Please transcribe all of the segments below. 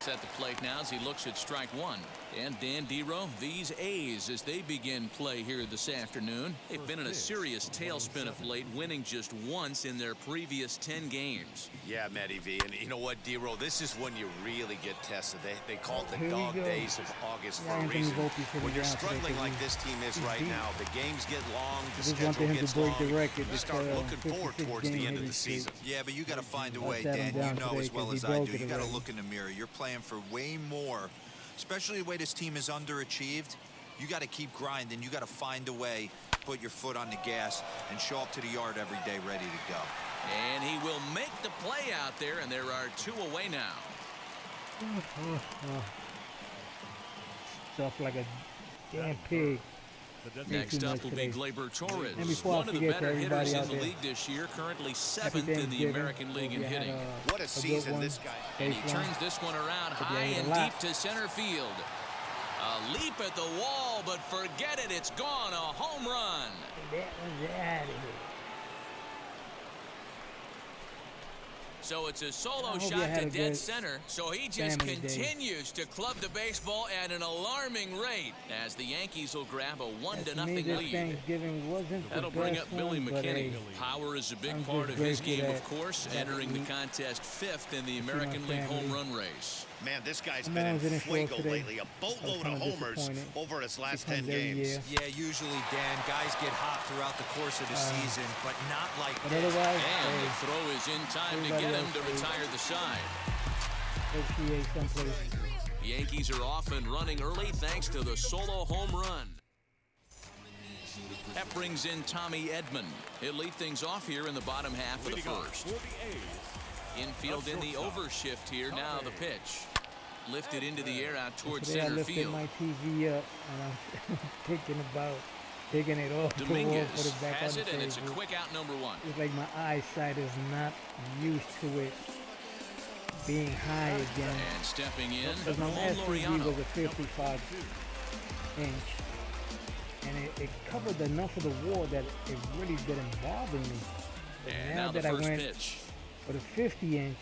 At the plate now as he looks at strike one. And Dan Dero, these A's as they begin play here this afternoon. They've been in a serious tailspin of late, winning just once in their previous 10 games. Yeah, Matty V. And you know what, Dero, this is when you really get tested. They call it the dog days of August for a reason. When you're struggling like this team is right now, the games get long, the schedule gets long. You start looking forward towards the end of the season. Yeah, but you got to find a way, Dan. You know as well as I do. You got to look in the mirror. You're playing for way more, especially the way this team is underachieved. You got to keep grinding. You got to find a way, put your foot on the gas, and show up to the yard every day ready to go. And he will make the play out there, and there are 2 away now. Stuff like a damn pig. Next up will be Gleyber Torres, one of the better hitters in the league this year, currently 7th in the American League in hitting. What a season this guy. And he turns this one around high and deep to center field. A leap at the wall, but forget it, it's gone, a home run. That was out of here. So it's a solo shot to dead center, so he just continues to club the baseball at an alarming rate as the Yankees will grab a 1-0 lead. That'll bring up Billy McKinney. Power is a big part of his game, of course, entering the contest 5th in the American League home run race. Man, this guy's been in fuego lately. A boatload of homers over his last 10 games. Yeah, usually, Dan, guys get hot throughout the course of the season, but not like this. And the throw is in time to get him to retire the side. The Yankees are off and running early thanks to the solo home run. That brings in Tommy Edman. He'll lead things off here in the bottom half of the first. Infield in the overshift here. Now the pitch. Lifted into the air out towards center field. My TV up and I'm thinking about taking it off. Dominguez put it back has on it, and it's a quick out number 1. It's like my eyesight is not used to it being high again. And stepping in, Because my last TV was a 55 inch. And it covered enough of the wall that it really didn't bother me. But And now now the that I first went pitch. with a 50 inch,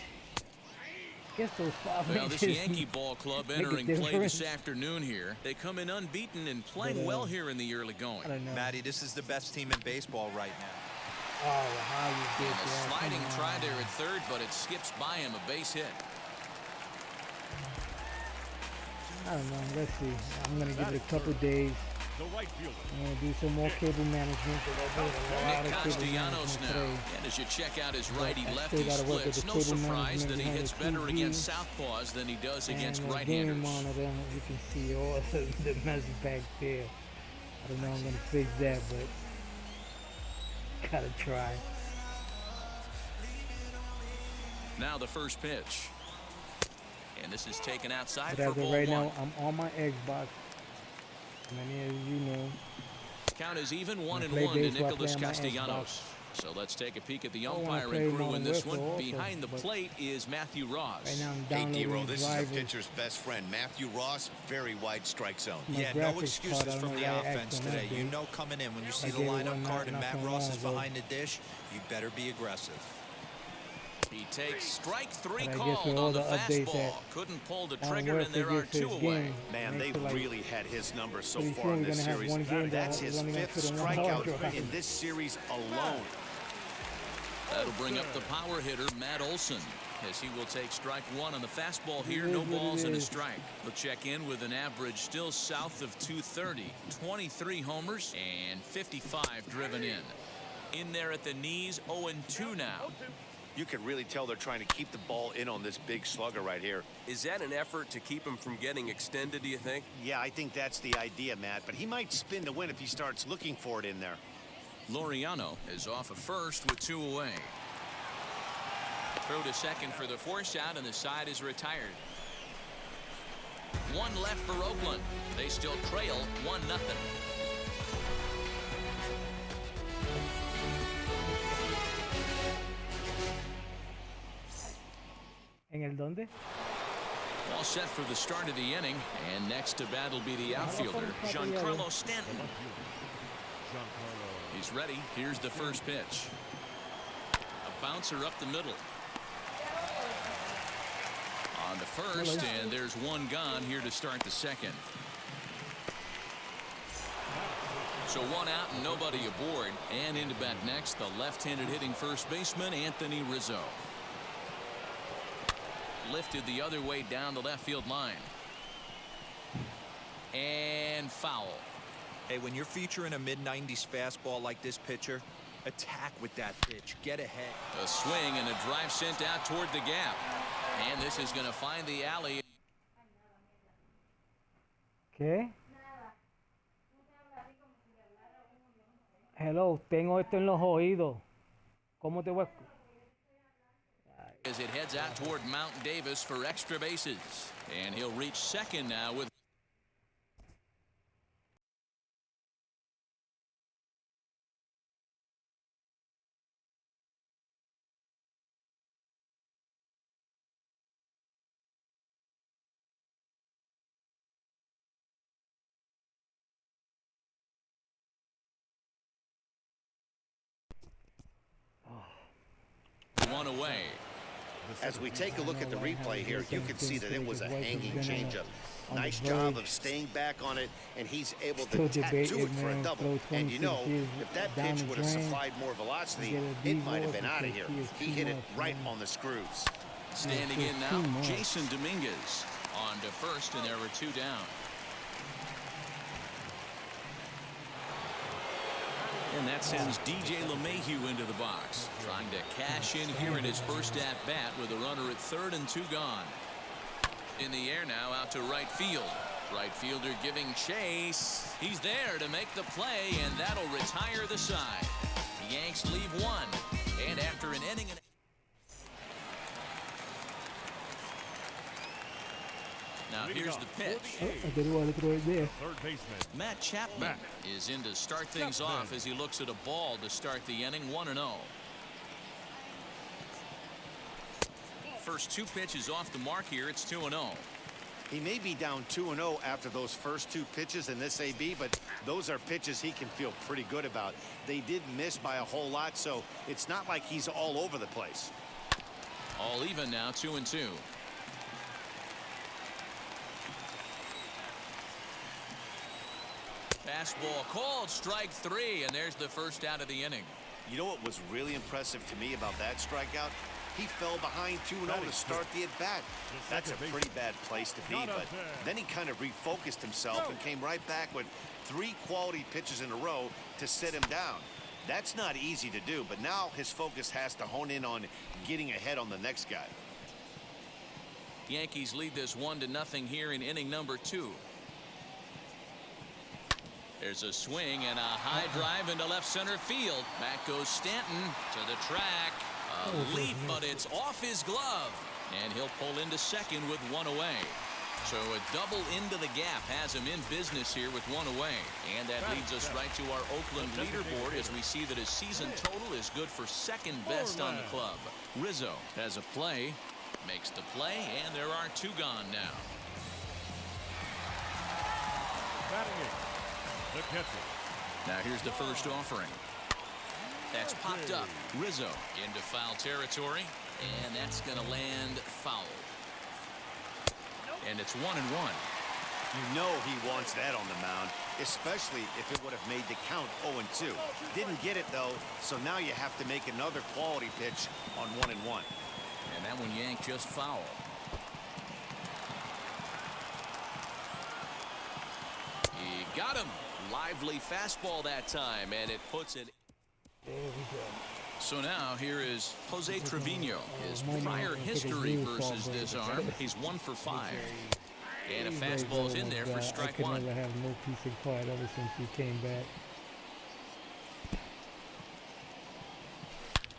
I guess those 5 Well, inches this Yankee ball club make a entering play difference. this afternoon here. They come in unbeaten and playing well here in the early going. I don't know. Matty, this is the best team in baseball right now. Oh, how you did And a that. sliding Come try on. there at third, but it skips by him, a base hit. I don't know. Let's see. I'm going to give it a couple days. I'm going to do some more cable management. Nick Castellanos now. And as you check out his righty-lefty gotta work with splits, the no cable surprise that he management hits behind the better TV. against southpaws than he does against and right-handers. game monitor, you can see all the mess back there. I don't know. I'm going to fix that, but gotta try. Now the first pitch. And this is taken outside But for as of ball right 1. now, I'm on my Xbox. Many of you know. Count is even I 1-1 play to baseball, I Nicholas play on my Castellanos. So let's take a peek at the I wanna umpiring play crew in Modern this one. Warfare also, Behind the but plate is Matthew Ross. Right now I'm Hey, downloading Dero, this is a drivers. pitcher's best friend. Matthew Ross, very wide strike zone. My Yeah, no graphics excuses card, I from don't the know why I offense asked on today. that You day. know coming in when you see I the gave it lineup one card and Matt nothing Ross wrong, is though. behind the dish, you better be aggressive. He takes strike 3 But I guess called with all on the the updates fastball. that Couldn't pull the on trigger, where and there to are get to 2 his away. game. Man, Makes they've it like really had his number so pretty far soon in we're this gonna have series. one game That's that his we're only gonna 5th fit in one hard strikeout drive. in this series alone. That'll bring up the power hitter, Matt Olson, as he will take strike 1 on the fastball here. No balls and a strike. He'll check in with an average still south of 230, 23 homers, and 55 driven in. In there at the knees, 0-2 now. You can really tell they're trying to keep the ball in on this big slugger right here. Is that an effort to keep him from getting extended, do you think? Yeah, I think that's the idea, Matt. But he might spin to win if he starts looking for it in there. Laureano is off at first with 2 away. Throw to second for the force out, and the side is retired. 1 left for Oakland. They still trail 1-0. ¿En el dónde? All set for the start of the inning, and next to bat will be the outfielder, Giancarlo Stanton. He's ready. Here's the first pitch. A bouncer up the middle. on the first, and there's one gone here to start the second. So one out and nobody aboard. And into bat next, the left-handed hitting first baseman, Anthony Rizzo. Lifted the other way down the left field line. And foul. Hey, when you're featuring a mid-90s fastball like this pitcher, attack with that pitch. Get ahead. A swing and a drive sent out toward the gap. And this is going to find the alley. ¿Qué? Hello, tengo esto en los oídos. ¿Cómo te voy a... As it heads out toward Mount Davis for extra bases. And he'll reach second now with... one away. As we take a look at the replay here, you can see that it was a hanging changeup. Nice job of staying back on it, and he's able to tattoo it for a double. And you know, if that pitch would have supplied more velocity, it might have been out of here. He hit it right on the screws. Standing in now, Jason Dominguez on to first, and there were two down. And that sends DJ LeMahieu into the box, trying to cash in here in his first at-bat with a runner at third and two gone. In the air now out to right field. Right fielder giving chase. He's there to make the play, and that'll retire the side. The Yanks leave one, and after an inning... Now here's the pitch. Matt Chapman is in to start things off as he looks at a ball to start the inning. 1-0. First two pitches off the mark here. It's 2-0. He may be down 2-0 after those first two pitches in this AB, but those are pitches he can feel pretty good about. They did miss by a whole lot, so it's not like he's all over the place. All even now, 2-2. Fastball called, strike three, and there's the first out of the inning. You know what was really impressive to me about that strikeout? He fell behind 2-0 to start the at-bat. That's a pretty bad place to be, but then he kind of refocused himself and came right back with 3 quality pitches in a row to sit him down. That's not easy to do, but now his focus has to hone in on getting ahead on the next guy. Yankees lead this 1-0 here in inning number 2. There's a swing and a high drive into left center field. Back goes Stanton to the track. A leap, but it's off his glove. And he'll pull into second with one away. So a double into the gap has him in business here with one away. And that leads us right to our Oakland leaderboard as we see that his season total is good for second best on the club. Rizzo has a play, makes the play, and there are two gone now. The catcher. Now here's the first offering. That's popped up. Rizzo into foul territory, and that's going to land foul. And it's 1-1. You know he wants that on the mound, especially if it would have made the count 0-2. Didn't get it, though, so now you have to make another quality pitch on 1-1. And that one yanked just foul. He got him. Lively fastball that time, and it puts it. There we go. So now here is Jose Trevino. His prior history versus this arm, he's 1 for 5. And a fastball's in there for strike one. I could never have no peace and quiet ever since he came back.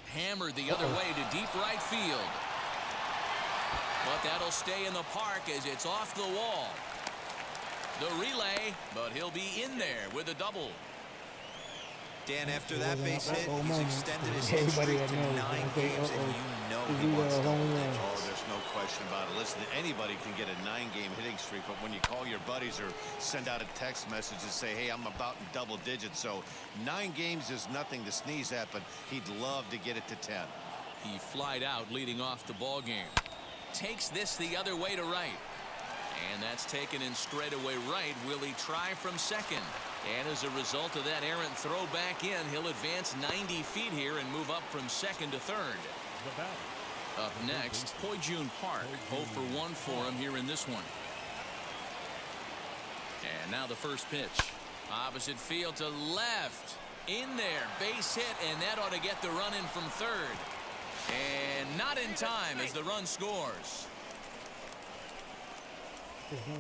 Hammered the other way to deep right field. But that'll stay in the park as it's off the wall. The relay, but he'll be in there with a double. Dan, after that base hit, he's extended his hit streak to 9 games, and you know he wants to hold it. Oh, there's no question about it. Listen, anybody can get a 9-game hitting streak, but when you call your buddies or send out a text message and say, hey, I'm about in double digits, so 9 games is nothing to sneeze at, but he'd love to get it to 10. He flied out leading off the ball game. takes this the other way to right. And that's taken in straightaway right. Will he try from second? And as a result of that errant throw back in, he'll advance 90 feet here and move up from second to third. Up next, Hoi-Jun Park. 0 for 1 for him here in this one. And now the first pitch. Opposite field to left. In there. Base hit, and that ought to get the run in from third. And not in time as the run scores.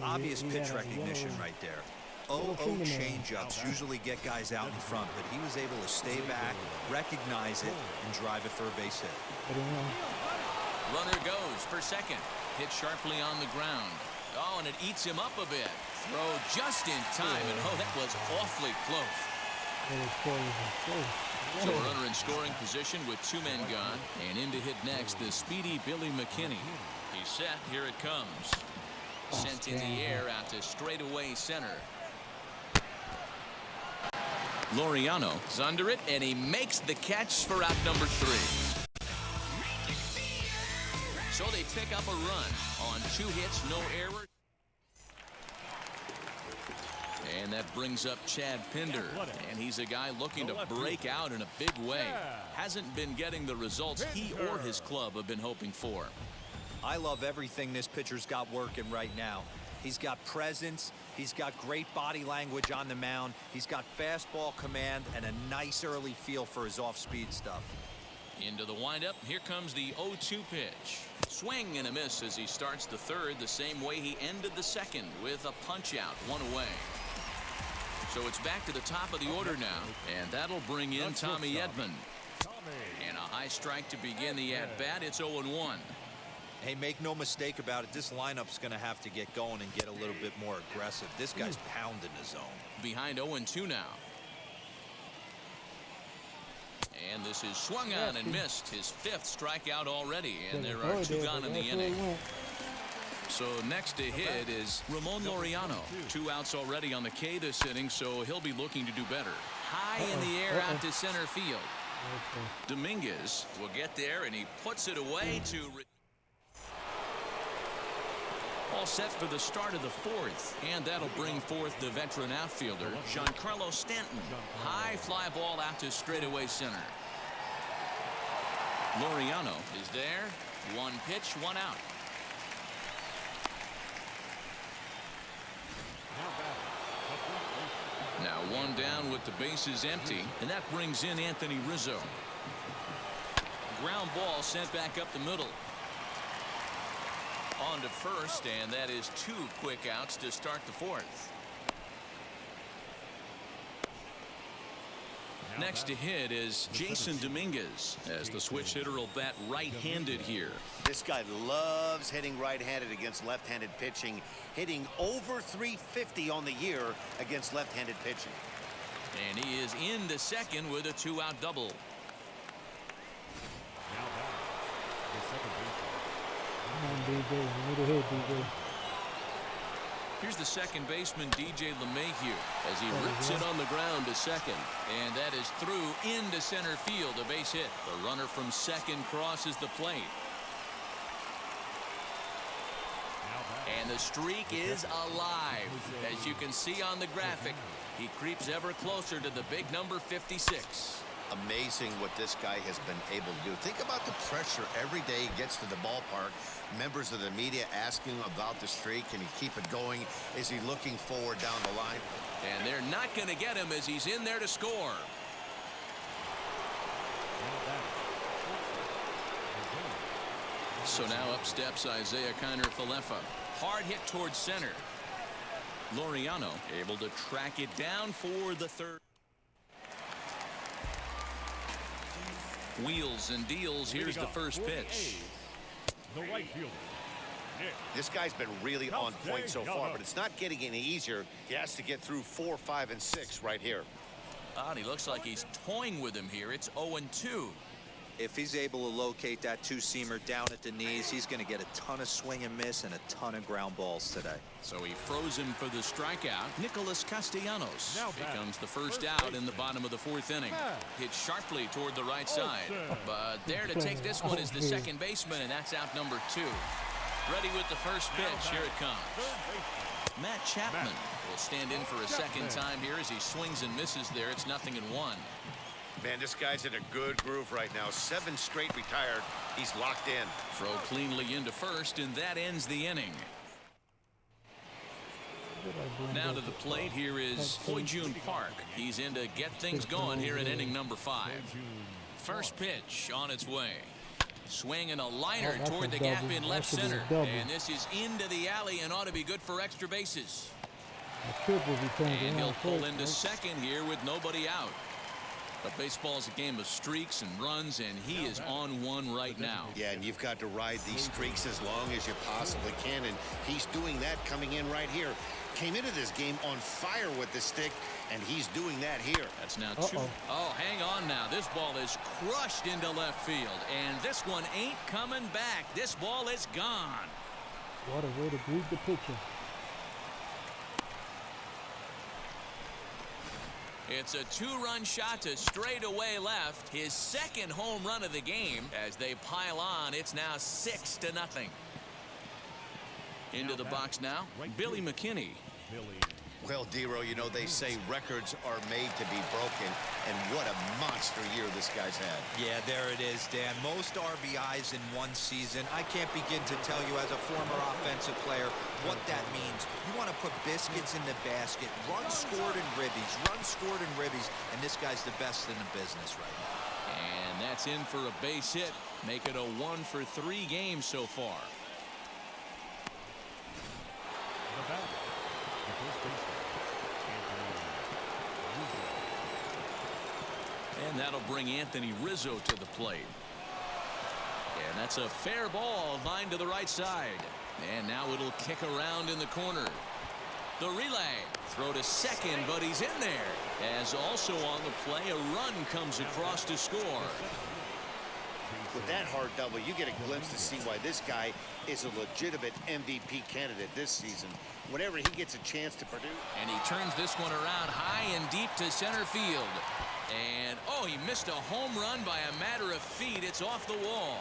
Obvious pitch recognition right there. 0-0 changeups usually get guys out in front, but he was able to stay back, recognize it, and drive it for a base hit. Runner goes for second. Hit sharply on the ground. Oh, and it eats him up a bit. Throw just in time, and oh, that was awfully close. So a runner in scoring position with 2 men gone, and in to hit next, the speedy Billy McKinney. He's set. Here it comes. Sent in the air out to straightaway center. Laureano is under it, and he makes the catch for out number 3. So they pick up a run on 2 hits, no errors. And that brings up Chad Pinder, and he's a guy looking to break out in a big way. Hasn't been getting the results he or his club have been hoping for. I love everything this pitcher's got working right now. He's got presence. He's got great body language on the mound. He's got fastball command and a nice early feel for his off-speed stuff. Into the windup. Here comes the 0-2 pitch. Swing and a miss as he starts the third the same way he ended the second with a punch-out, 1 away. So it's back to the top of the order now, and that'll bring in Tommy Edman. And a high strike to begin the at-bat. It's 0-1. Hey, make no mistake about it, this lineup's going to have to get going and get a little bit more aggressive. This guy's pounding the zone. Behind 0-2 now. And this is swung on and missed. His 5th strikeout already, and there are 2 gone in the inning. So next to hit is Ramon Laureano. 2 outs already on the K this inning, so he'll be looking to do better. High in the air out to center field. Dominguez will get there, and he puts it away to... All set for the start of the 4th, and that'll bring forth the veteran outfielder, Giancarlo Stanton. High fly ball out to straightaway center. Laureano is there. 1 pitch, 1 out. Now 1 down with the bases empty, and that brings in Anthony Rizzo. Ground ball sent back up the middle. On to first, and that is 2 quick outs to start the 4th. Next to hit is Jason Dominguez, as the switch hitter will bat right-handed here. This guy loves hitting right-handed against left-handed pitching, hitting over 350 on the year against left-handed pitching. And he is into second with a 2-out double. Here's the second baseman, DJ LeMahieu, as he rips it on the ground to second. And that is through into center field, a base hit. The runner from second crosses the plate. And the streak is alive. As you can see on the graphic, he creeps ever closer to the big number 56. Amazing what this guy has been able to do. Think about the pressure every day he gets to the ballpark. Members of the media asking him about the streak. Can he keep it going? Is he looking forward down the line? And they're not going to get him as he's in there to score. So now up steps Isaiah Kiner-Falefa. Hard hit towards center. Laureano able to track it down for the 3rd. Wheels and deals. Here's the first pitch. The right fielder. This guy's been really on point so far, but it's not getting any easier. He has to get through 4, 5, and 6 right here. And he looks like he's toying with him here. It's 0-2. If he's able to locate that 2-seamer down at the knees, he's going to get a ton of swing and miss and a ton of ground balls today. So he froze him for the strikeout. Nicholas Castellanos becomes the first out in the bottom of the 4th inning. Hit sharply toward the right side. But there to take this one is the second baseman, and that's out number 2. Ready with the first pitch. Here it comes. Matt Chapman will stand in for a second time here as he swings and misses there. It's 0-1. Man, this guy's in a good groove right now. 7 straight retired. He's locked in. Throw cleanly into first, and that ends the inning. Now to the plate, here is Hoi-Jun Park. He's in to get things going here in inning number 5. First pitch on its way. Swinging a liner toward the gap in left center. And this is into the alley and ought to be good for extra bases. And he'll pull into second here with nobody out. But baseball is a game of streaks and runs, and he is on one right now. Yeah, and you've got to ride these streaks as long as you possibly can, and he's doing that coming in right here. Came into this game on fire with the stick, and he's doing that here. That's now 2. Oh, hang on now. This ball is crushed into left field, and this one ain't coming back. This ball is gone. What a way to greet the pitcher. It's a 2-run shot to straightaway left. His second home run of the game. As they pile on, it's now 6-0. Into the box now, Billy McKinney. Well, Dero, you know, they say records are made to be broken, and what a monster year this guy's had. Yeah, there it is, Dan. Most RBIs in one season. I can't begin to tell you as a former offensive player what that means. You want to put biscuits in the basket, runs scored in ribbies, and this guy's the best in the business right now. And that's in for a base hit. Make it a 1-for-3 game so far. And that'll bring Anthony Rizzo to the plate. And that's a fair ball lined to the right side. And now it'll kick around in the corner. The relay. Throw to second, but he's in there. As also on the play, a run comes across to score. With that hard double, you get a glimpse to see why this guy is a legitimate MVP candidate this season. Whenever he gets a chance to produce. And he turns this one around high and deep to center field. And, oh, he missed a home run by a matter of feet. It's off the wall.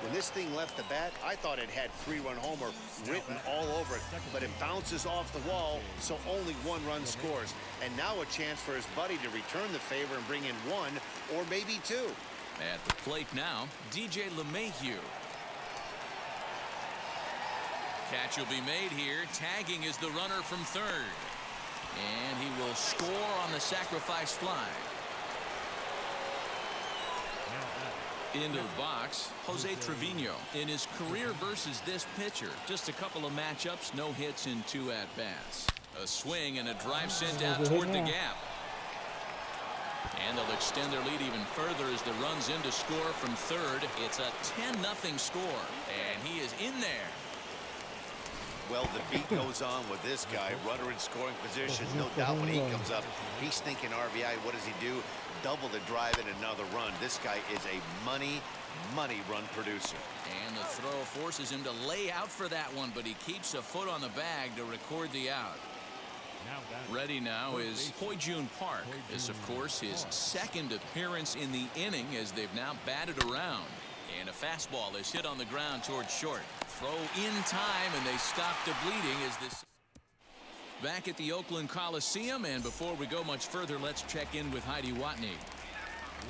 When this thing left the bat, I thought it had 3-run homer written all over it, but it bounces off the wall, so only 1 run scores. And now a chance for his buddy to return the favor and bring in 1 or maybe 2. At the plate now, DJ LeMahieu. Catch will be made here. Tagging is the runner from third. And he will score on the sacrifice fly. Into the box, Jose Trevino. In his career versus this pitcher, just a couple of matchups, no hits in 2 at-bats. A swing and a drive sent out toward the gap. And they'll extend their lead even further as the run's in to score from third. It's a 10-0 score, and he is in there. Well, the beat goes on with this guy. Runner in scoring position. No doubt when he comes up, he's thinking RBI. What does he do? Double the drive and another run. This guy is a money run producer. And the throw forces him to lay out for that one, but he keeps a foot on the bag to record the out. Ready now is Hoi-Jun Park. This, of course, his second appearance in the inning as they've now batted around. And a fastball is hit on the ground towards short. Throw in time, and they stop the bleeding as this. Back at the Oakland Coliseum, and before we go much further, let's check in with Heidi Watney.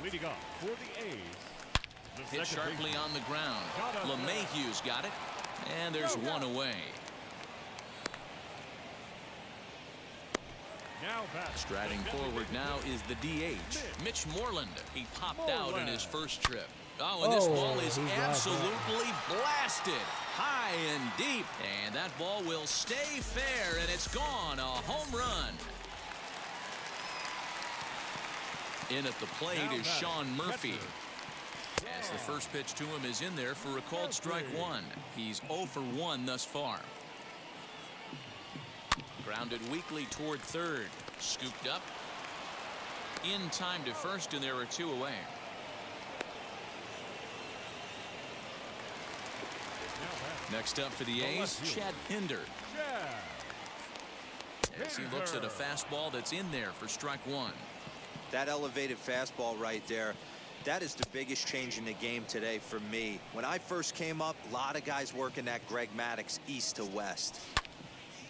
Leading off for the A's. Hit sharply on the ground. LeMahieu's got it, and there's one away. Striding forward now is the DH, Mitch Moreland. He popped out in his first trip. Oh, and this ball is absolutely blasted high and deep. And that ball will stay fair, and it's gone. A home run. In at the plate is Sean Murphy. As the first pitch to him is in there for a called strike 1. He's 0 for 1 thus far. Grounded weakly toward third. Scooped up. In time to first, and there are 2 away. Next up for the A's, Chad Pinder. As he looks at a fastball that's in there for strike 1. That elevated fastball right there, That is the biggest change in the game today for me. When I first came up, a lot of guys working that Greg Maddux east to west.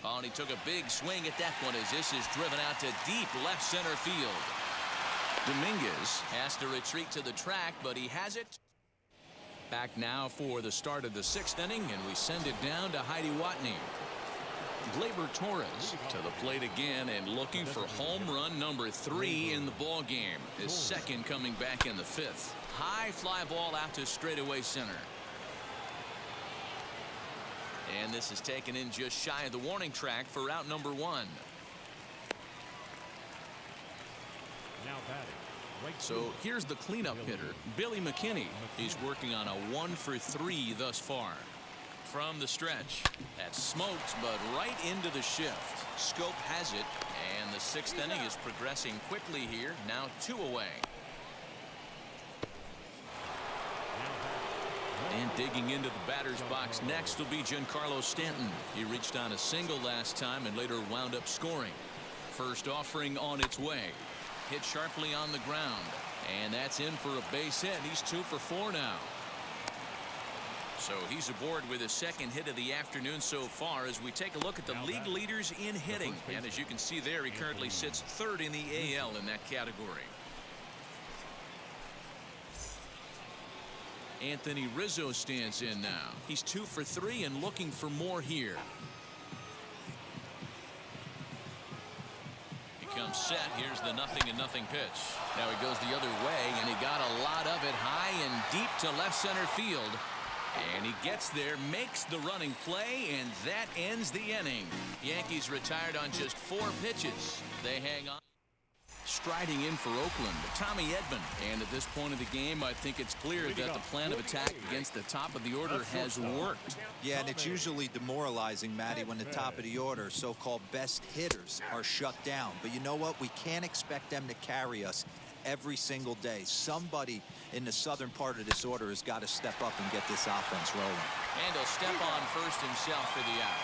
Oh, and he took a big swing at that one as this is driven out to deep left center field. Dominguez has to retreat to the track, but he has it. Back now for the start of the 6th inning, and we send it down to Heidi Watney. Gleyber Torres to the plate again and looking for home run number 3 in the ball game. His second coming back in the 5th. High fly ball out to straightaway center. And this is taken in just shy of the warning track for out number 1. Now batting. Right So fielder. here's the cleanup hitter, Billy McKinney. He's working on a 1-for-3 thus far. From the stretch, that smokes, but right into the shift. Scope has it, and the 6th inning is progressing quickly here. Now 2 away. And digging into the batter's box next will be Giancarlo Stanton. He reached on a single last time and later wound up scoring. First offering on its way. Hit sharply on the ground, and that's in for a base hit. He's 2 for 4 now. So he's aboard with his second hit of the afternoon so far as we take a look at the league leaders in hitting. And as you can see there, he currently sits 3rd in the AL in that category. Anthony Rizzo stands in now. He's 2 for 3 and looking for more here. He comes set. Here's the 0-0 pitch. Now he goes the other way, and he got a lot of it high and deep to left center field. And he gets there, makes the running play, and that ends the inning. Yankees retired on just 4 pitches. They hang on. Striding in for Oakland, Tommy Edman. And at this point of the game, I think it's clear that the plan of attack against the top of the order has worked. Yeah, and it's usually demoralizing, Matty, when the top of the order, so-called best hitters, are shut down. But you know what? We can't expect them to carry us every single day. Somebody in the southern part of this order has got to step up and get this offense rolling. And he'll step on first himself for the out.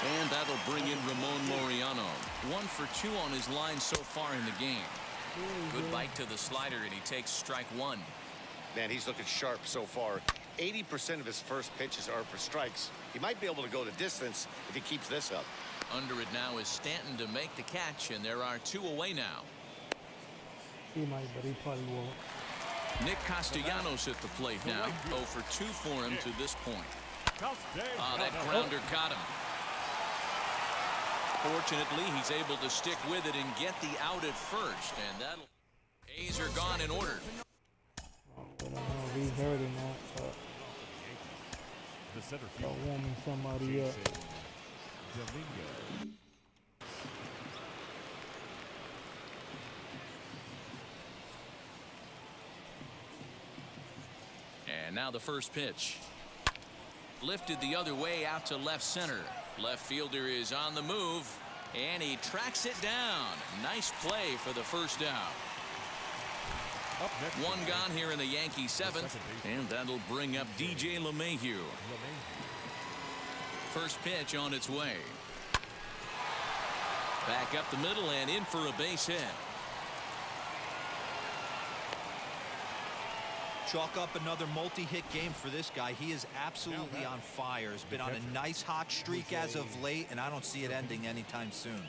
And that'll bring in Ramon Laureano. 1 for 2 on his line so far in the game. Good bite to the slider, and he takes strike 1. Man, he's looking sharp so far. 80% of his first pitches are for strikes. He might be able to go the distance if he keeps this up. Under it now is Stanton to make the catch, and there are 2 away now. He might, but he probably won't. Nick Castellanos at the plate now. 0 for 2 for him to this point. That grounder caught him. Fortunately, he's able to stick with it and get the out at first, and that'll. A's are gone in order. We don't know if he's hurt or not, but The center they're fielder. warming somebody up. Dominguez. And now the first pitch. Lifted the other way out to left center. Left fielder is on the move, and he tracks it down. Nice play for the first out. Up next. 1 gone here in the Yankee 7th, and that'll bring up DJ LeMahieu. First pitch on its way. Back up the middle and in for a base hit. Chalk up another multi-hit game for this guy. He is absolutely on fire. Has been on a nice hot streak as of late, and I don't see it ending anytime soon.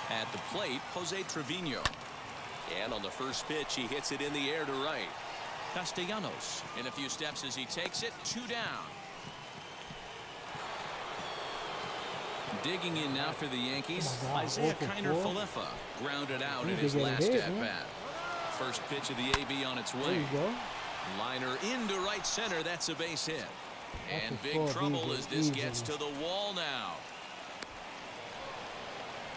At the plate, Jose Trevino. And on the first pitch, he hits it in the air to right. Castellanos in a few steps as he takes it. 2 down. Digging in now for the Yankees, Isaiah Kiner Falefa grounded out in his last at-bat. First pitch of the AB on its way. There you go. Liner into right center. That's a base hit. And big trouble as this gets to the wall now.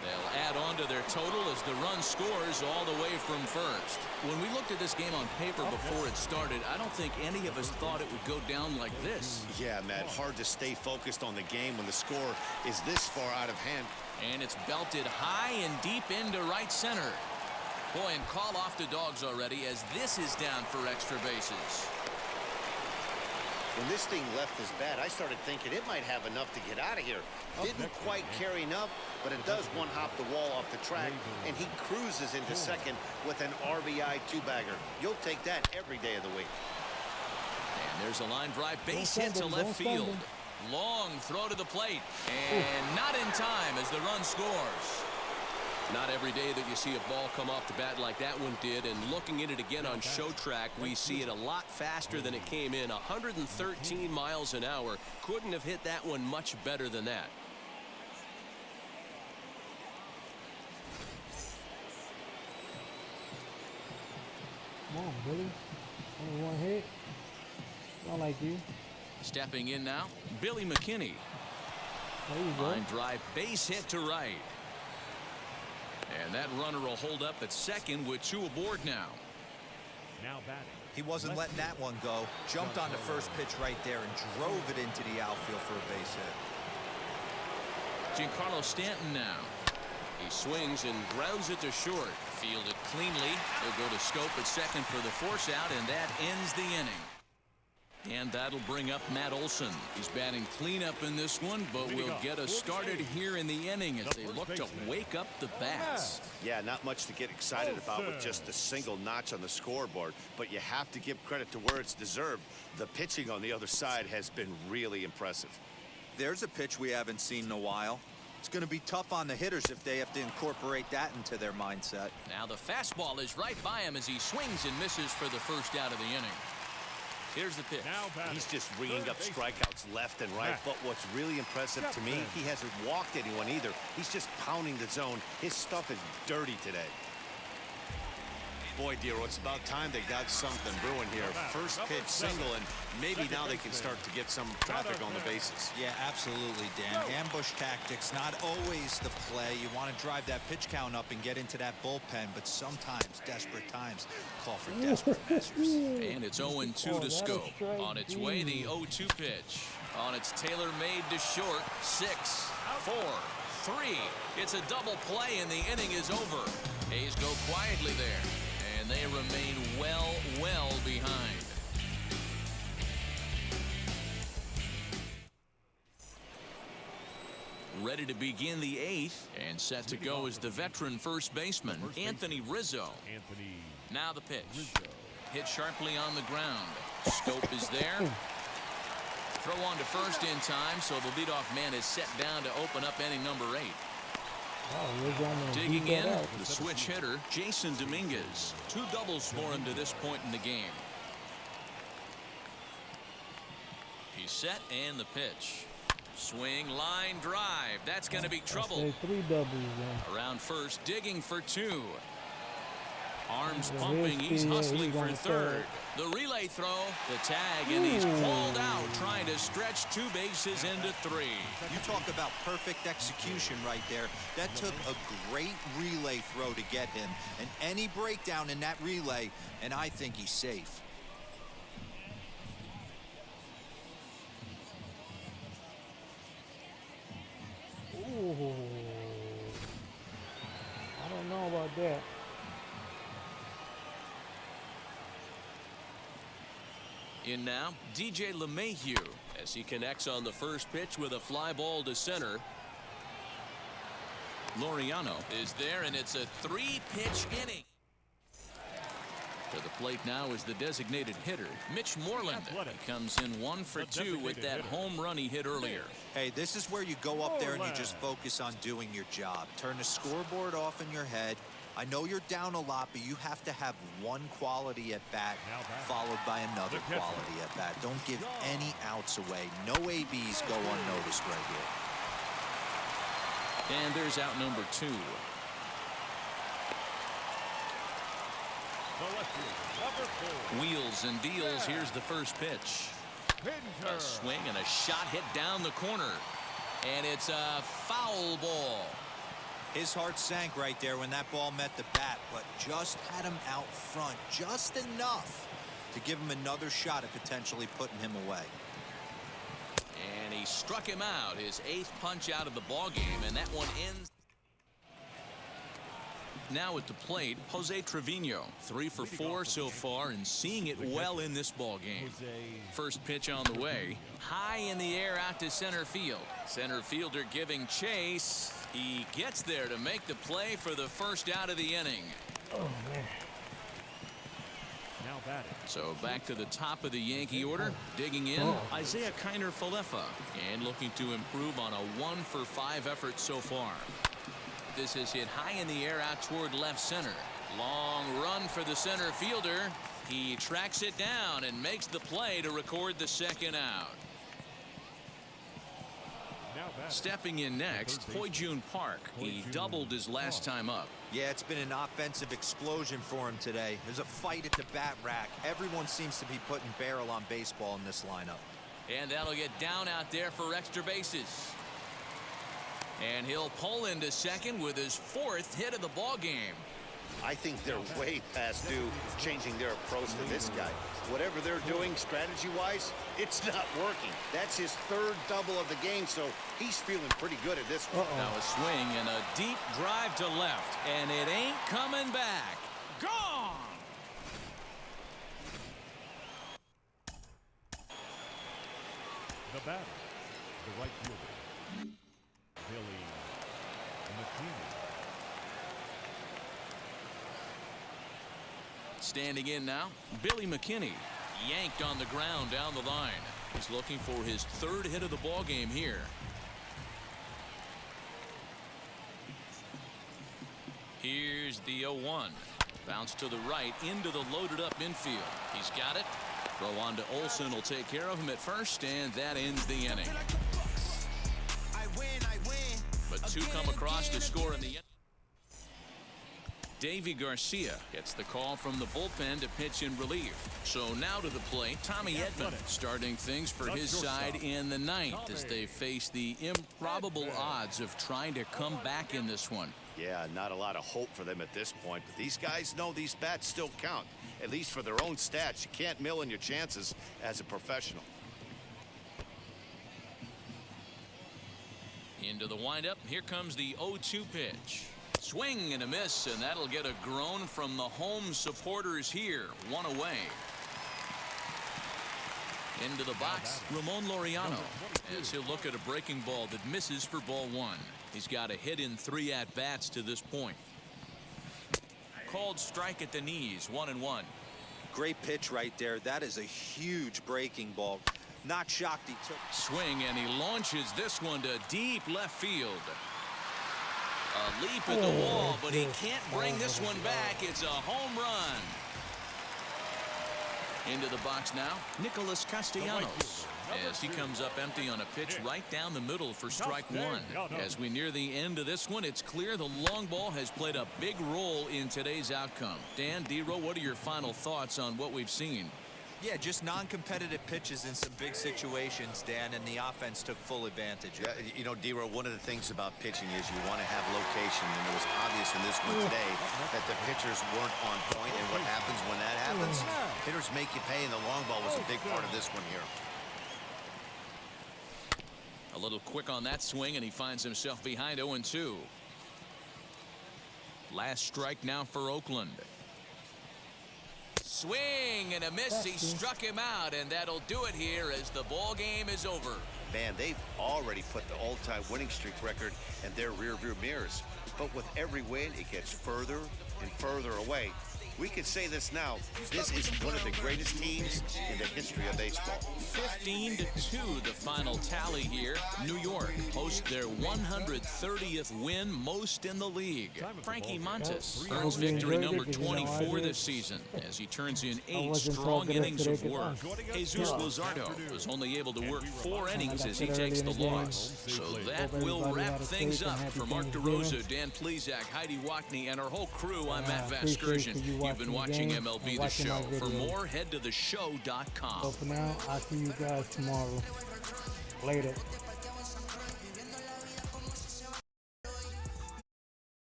They'll add on to their total as the run scores all the way from first. When we looked at this game on paper before it started, I don't think any of us thought it would go down like this. Yeah, Matt, hard to stay focused on the game when the score is this far out of hand. And it's belted high and deep into right center. Boy, and call off the Dogs already as this is down for extra bases. When this thing left his bat, I started thinking it might have enough to get out of here. Didn't quite carry enough, but it does one-hop the wall off the track, and he cruises into second with an RBI two-bagger. You'll take that every day of the week. And there's a line drive base hit to left field. Long throw to the plate, and not in time as the run scores. Not every day that you see a ball come off the bat like that one did, and looking at it again on show track, we see it a lot faster than it came in. 113 miles an hour. Couldn't have hit that one much better than that. Come on, Billy. Only one hit. Not like you. Stepping in now, Billy McKinney. There you go. Line drive base hit to right. And that runner will hold up at second with 2 aboard now. Now batting. He wasn't letting that one go. Jumped on the first pitch right there and drove it into the outfield for a base hit. Giancarlo Stanton now. He swings and grounds it to short. Fielded cleanly. He'll go to Scope at second for the force out, and that ends the inning. And that'll bring up Matt Olson. He's batting cleanup in this one, but will get us started here in the inning as they look to wake up the bats. Yeah, not much to get excited about with just a single notch on the scoreboard, but you have to give credit to where it's deserved. The pitching on the other side has been really impressive. There's a pitch we haven't seen in a while. It's going to be tough on the hitters if they have to incorporate that into their mindset. Now the fastball is right by him as he swings and misses for the first out of the inning. Here's the pitch. He's just ringing up strikeouts left and right, but what's really impressive to me, he hasn't walked anyone either. He's just pounding the zone. His stuff is dirty today. Boy, Dero, it's about time they got something brewing here. First pitch single, and maybe now they can start to get some traffic on the bases. Yeah, absolutely, Dan. Ambush tactics, not always the play. You want to drive that pitch count up and get into that bullpen, but sometimes desperate times call for desperate measures. And it's 0-2 to Scope. On its way, the 0-2 pitch. On its tailor-made to short. 6, 4, 3. It's a double play, and the inning is over. A's go quietly there. And they remain well behind. Ready to begin the 8th, and set to go is the veteran first baseman, Anthony Rizzo. Now the pitch. Hit sharply on the ground. Scope is there. Throw on to first in time, so the leadoff man is set down to open up inning number 8. Digging in, the switch hitter, Jason Dominguez. 2 doubles for him to this point in the game. He's set, and the pitch. Swing, line drive. That's going to be trouble. 3 doubles then. Around first, digging for 2. Arms pumping, he's hustling for third. The relay throw, the tag, and he's called out, trying to stretch 2 bases into 3. You talk about perfect execution right there. That took a great relay throw to get him. And any breakdown in that relay, and I think he's safe. Ooh. I don't know about that. In now, DJ LeMahieu as he connects on the first pitch with a fly ball to center. Laureano is there, and it's a 3-pitch inning. To the plate now is the designated hitter, Mitch Moreland. He comes in 1 for 2 with that home run he hit earlier. Hey, this is where you go up there and you just focus on doing your job. Turn the scoreboard off in your head. I know you're down a lot, but you have to have one quality at bat followed by another quality at bat. Don't give any outs away. No ABs go unnoticed right here. And there's out number 2. Wheels and deals. Here's the first pitch. A swing and a shot hit down the corner. And it's a foul ball. His heart sank right there when that ball met the bat, but just had him out front just enough to give him another shot at potentially putting him away. And he struck him out, his 8th punch out of the ball game, and that one ends. now at the plate, Jose Trevino. 3 for 4 so far and seeing it well in this ball game. First pitch on the way. High in the air out to center field. Center fielder giving chase. He gets there to make the play for the first out of the inning. Oh, man. Now batting. So back to the top of the Yankee order. Digging in, Isaiah Kiner-Falefa. And looking to improve on a 1 for 5 effort so far. This is hit high in the air out toward left center. Long run for the center fielder. He tracks it down and makes the play to record the second out. Stepping in next, Hoi-Jun Park. He doubled his last time up. Yeah, it's been an offensive explosion for him today. There's a fight at the bat rack. Everyone seems to be putting barrel on baseball in this lineup. And that'll get down out there for extra bases. And he'll pull into second with his 4th hit of the ball game. I think they're way past due changing their approach to this guy. Whatever they're doing strategy-wise, it's not working. That's his 3rd double of the game, so he's feeling pretty good at this one. Now a swing and a deep drive to left, and it ain't coming back. Gone! The batter, the right fielder, Billy McKinney. Standing in now, Billy McKinney. Yanked on the ground down the line. He's looking for his 3rd hit of the ball game here. Here's the 0-1. Bounce to the right into the loaded up infield. He's got it. Throw on to Olsen will take care of him at first, and that ends the inning. But 2 come across to score in the end. Davy Garcia gets the call from the bullpen to pitch in relief. So now to the plate, Tommy Edman starting things for his side in the 9th as they face the improbable odds of trying to come back in this one. Yeah, not a lot of hope for them at this point, but these guys know these bats still count, at least for their own stats. You can't mill in your chances as a professional. Into the windup, here comes the 0-2 pitch. Swing and a miss, and that'll get a groan from the home supporters here. 1 away. Into the box, Ramon Laureano, as he'll look at a breaking ball that misses for ball 1. He's got a hit in 3 at-bats to this point. Called strike at the knees, 1-1. Great pitch right there. That is a huge breaking ball. Not shocked he took. Swing, and he launches this one to deep left field. A leap at the wall, but he can't bring this one back. It's a home run. Into the box now, Nicholas Castellanos, as he comes up empty on a pitch right down the middle for strike 1. As we near the end of this one, it's clear the long ball has played a big role in today's outcome. Dan, D-Row, what are your final thoughts on what we've seen? Yeah, just non-competitive pitches in some big situations, Dan, and the offense took full advantage. Yeah, you know, D-Row, one of the things about pitching is you want to have location, and it was obvious in this one today that the pitchers weren't on point, and what happens when that happens? Hitters make you pay, and the long ball was a big part of this one here. A little quick on that swing, and he finds himself behind 0-2. Last strike now for Oakland. Swing and a miss. He struck him out, and that'll do it here as the ball game is over. Man, they've already put the all-time winning streak record in their rearview mirrors. But with every win, it gets further and further away. We can say this now. This is one of the greatest teams in the history of baseball. 15-2 the final tally here. New York hosts their 130th win, most in the league. Frankie Montas earns victory number 24 this season as he turns in 8 strong innings of work. Jesus Luzardo was only able to work 4 innings as he takes the loss. So that will wrap things up. For Mark DeRosa, Dan Plesac, Heidi Watney, and our whole crew, I'm Matt Vasgersian. You've been watching MLB The Show. For more, head to theshow.com. So for now, I'll see you guys tomorrow. Later.